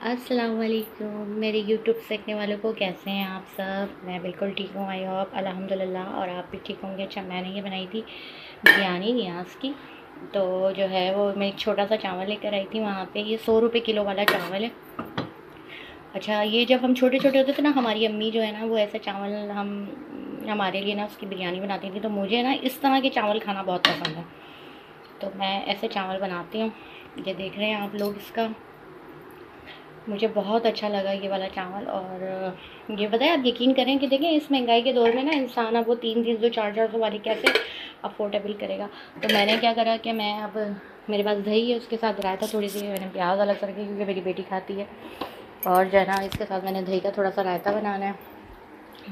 अस्सलाम वालेकुम मेरे यूट्यूब सीखने वालों को, कैसे हैं आप सब। मैं बिल्कुल ठीक हूँ, आई होप अल्हम्दुलिल्लाह। और आप भी ठीक होंगे। अच्छा, मैंने ये बनाई थी बिरयानी नियाज़ की। तो जो है वो मैं एक छोटा सा चावल लेकर आई थी वहाँ पे। ये 100 रुपये किलो वाला चावल है। अच्छा, ये जब हम छोटे छोटे होते थे ना, हमारी अम्मी जो है ना वो ऐसा चावल हम हमारे लिए ना उसकी बिरयानी बनाती थी। तो मुझे ना इस तरह के चावल खाना बहुत पसंद है, तो मैं ऐसे चावल बनाती हूँ। ये देख रहे हैं आप लोग इसका। मुझे बहुत अच्छा लगा ये वाला चावल। और ये बताएं, आप यकीन करें कि देखें इस महंगाई के दौर में ना इंसान अब वो 300 400 वाली कैसे अफोर्डेबल करेगा। तो मैंने क्या करा कि मैं अब मेरे पास दही है, उसके साथ रायता थोड़ी सी मैंने प्याज अलग से रखी क्योंकि मेरी बेटी खाती है। और जो है ना इसके साथ मैंने दही का थोड़ा सा रायता बनाना है।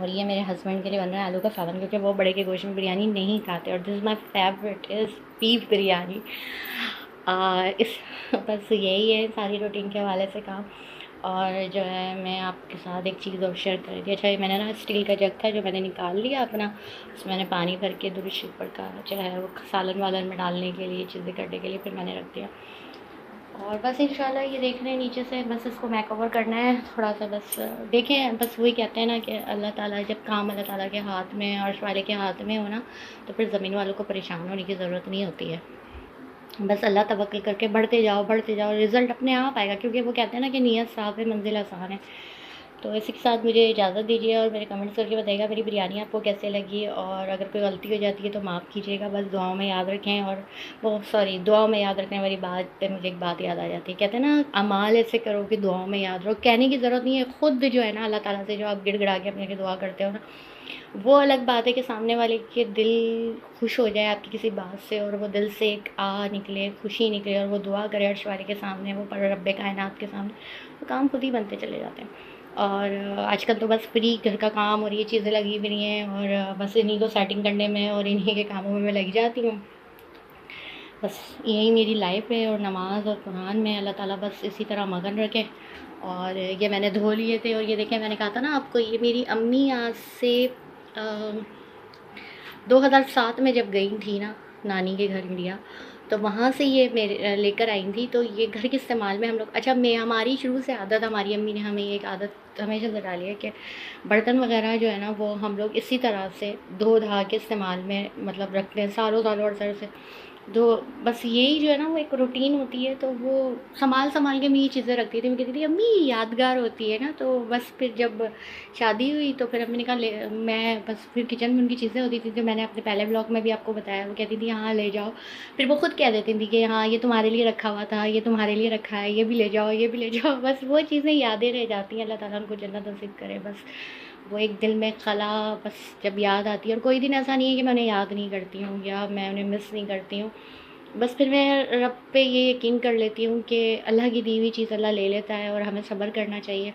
और ये मेरे हस्बैंड के लिए बन रहा है आलू का सालन, क्योंकि वो बड़े के गोश्त में बिरयानी नहीं खाते। और this is my favourite is beef biryani. इस बस यही है सारी रूटीन के हवाले से काम। और जो है मैं आपके साथ एक चीज़ और शेयर कर रही थी। अच्छा, ये मैंने ना स्टील का जग था जो मैंने निकाल लिया अपना, उसमें मैंने पानी भर के दुरुस्त पर का जो है वो सालन वालन में डालने के लिए, चीज़ें करने के लिए फिर मैंने रख दिया। और बस इंशाल्लाह ये देख रहे हैं नीचे से, बस इसको मेक ओवर करना है थोड़ा सा। बस देखें, बस वही कहते हैं ना कि अल्लाह ताला, जब काम अल्लाह ताला के हाथ में, अर्श वाले के हाथ में हो ना, तो फिर ज़मीन वालों को परेशान होने की ज़रूरत नहीं होती है। बस अल्लाह तवक्कुल करके बढ़ते जाओ, रिज़ल्ट अपने आप आएगा। क्योंकि वो कहते हैं ना कि नीयत साफ़ है, मंज़िल आसान है। तो इसी के साथ मुझे इजाज़त दीजिए और मेरे कमेंट्स करके बताइएगा मेरी बिरयानी आपको कैसे लगी। और अगर कोई गलती हो जाती है तो माफ़ कीजिएगा, बस दुआओं में याद रखें। और वो सॉरी, दुआओं में याद रखने वाली बात पे मुझे एक बात याद आ जाती है। कहते हैं ना, अमाल ऐसे करो कि दुआओं में याद रहो। कहने की ज़रूरत नहीं है, खुद जो है ना अल्लाह ताला से जो आप गिड़गिड़ा के अपने दुआ करते हो ना, वो अलग बात है कि सामने वाले के दिल खुश हो जाए आपकी किसी बात से, और वो दिल से एक निकले, खुशी निकले, और वो दुआ करे अर्श वाले के सामने, वो पर रब्बे कायनात के सामने, वो काम खुद ही बनते चले जाते हैं। और आजकल तो बस फ्री घर का काम और ये चीज़ें लगी हुई हैं, और बस इन्हीं को सेटिंग करने में और इन्हीं के कामों में मैं लग जाती हूँ। बस यही मेरी लाइफ है। और नमाज और कुरान में अल्लाह ताला बस इसी तरह मगन रखे। और ये मैंने धो लिए थे। और ये देखें, मैंने कहा था ना आपको, ये मेरी अम्मी आज से 2007 में जब गई थी ना नानी के घर इंडिया, तो वहाँ से ये मेरे लेकर आई थी। तो ये घर के इस्तेमाल में हम लोग, अच्छा, मैं हमारी शुरू से आदत, हमारी अम्मी ने हमें एक आदत हमेशा से डाली है कि बर्तन वगैरह जो है ना वो हम लोग इसी तरह से धो धा के इस्तेमाल में मतलब रखते हैं सालों सालों अरसे से। तो बस यही जो है ना वो एक रूटीन होती है। तो वो संभाल के मैं ये चीज़ें रखती थी। मैं कहती थी अम्मी यादगार होती है ना। तो बस फिर जब शादी हुई तो फिर अम्मी ने कहा ले, मैं बस फिर किचन में उनकी चीज़ें होती थी जो मैंने अपने पहले ब्लॉग में भी आपको बताया। वो कहती थी हाँ ले जाओ। फिर वो खुद कह देती थी कि हाँ ये तुम्हारे लिए रखा हुआ था, ये तुम्हारे लिए रखा है, ये भी ले जाओ, ये भी ले जाओ। बस वो चीज़ें यादें रह जाती हैं। अल्लाह ताला उनको जन्नत नसीब करे। बस वो एक दिल में कला, बस जब याद आती है। और कोई दिन ऐसा नहीं है कि मैं उन्हें याद नहीं करती हूँ या मैं उन्हें मिस नहीं करती हूँ। बस फिर मैं रब पे ये यकीन कर लेती हूँ कि अल्लाह की दी हुई चीज़ अल्लाह ले लेता है, और हमें सब्र करना चाहिए।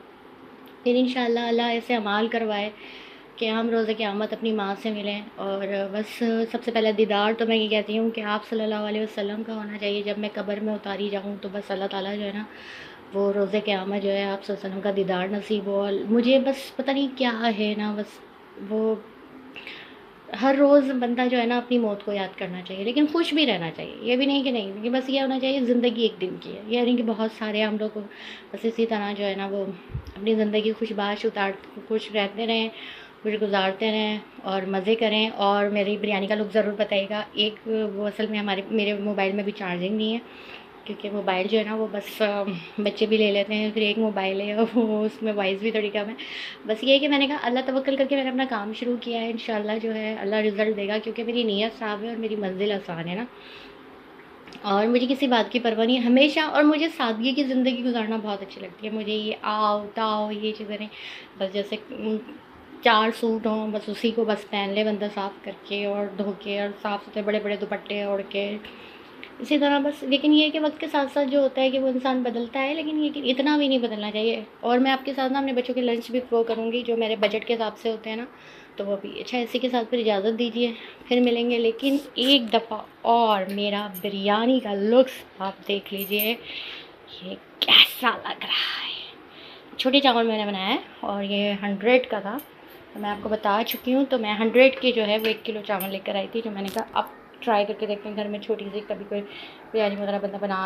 फिर इंशाल्लाह अल्लाह ऐसे अमाल करवाए कि हम रोज़े क़यामत अपनी माँ से मिलें। और बस सबसे पहले दीदार तो मैं ये कहती हूँ कि आप सल्लल्लाहु अलैहि वसल्लम का होना चाहिए। जब मैं कब्र में उतारी जाऊँ तो बस अल्लाह ताला जो है ना वो रोज़े क़यामत जो है आप सल्लल्लाहु अलैहि वसल्लम का दीदार नसीब हो। मुझे बस पता नहीं क्या है ना, बस वो हर रोज़ बंदा जो है ना अपनी मौत को याद करना चाहिए, लेकिन खुश भी रहना चाहिए। ये भी नहीं कि नहीं, कि बस ये होना चाहिए ज़िंदगी एक दिन की है। ये नहीं कि बहुत सारे हम लोग को बस इसी तरह जो है ना वो अपनी ज़िंदगी खुशबाश खुश रहते रहें, खुश गुजारते रहें और मज़े करें। और मेरी बिरयानी का लुक ज़रूर बताइएगा। एक वो असल में हमारे मेरे मोबाइल में भी चार्जिंग नहीं है, क्योंकि मोबाइल जो है ना वो बस बच्चे भी ले लेते हैं। फिर एक मोबाइल है और वो उसमें वॉइस भी थोड़ी कम है। बस ये है कि मैंने कहा अल्लाह तवक्कल करके मैंने अपना काम शुरू किया है। इंशाल्लाह जो है अल्लाह रिज़ल्ट देगा, क्योंकि मेरी नीयत साफ़ है और मेरी मंज़िल आसान है ना। और मुझे किसी बात की परवाह नहीं है हमेशा। और मुझे सादगी की ज़िंदगी गुजारना बहुत अच्छी लगती है। मुझे ये आओ ताओ ये चीज़ें नहीं। बस जैसे 4 सूट हों, बस उसी को बस पहन ले बंदा साफ़ करके और धो के, और साफ़ सुथरे बड़े बड़े दुपट्टे ओढ़ के, इसी तरह बस। लेकिन ये है कि वक्त के साथ साथ जो होता है कि वो इंसान बदलता है, लेकिन ये कि इतना भी नहीं बदलना चाहिए। और मैं आपके साथ ना अपने बच्चों के लंच भी प्रो करूँगी जो मेरे बजट के हिसाब से होते हैं ना, तो वो भी। अच्छा, इसी के साथ फिर इजाज़त दीजिए, फिर मिलेंगे। लेकिन एक दफ़ा और मेरा बिरयानी का लुक्स आप देख लीजिए, ये कैसा लग रहा है। छोटे चावल मैंने बनाया है और ये 100 का था। तो मैं आपको बता चुकी हूँ। तो मैं 100 के जो है वो 1 किलो चावल लेकर आई थी, जो मैंने कहा अब ट्राई करके देखते हैं घर में छोटी सी कभी कोई बिरयानी वगैरह बंदा बना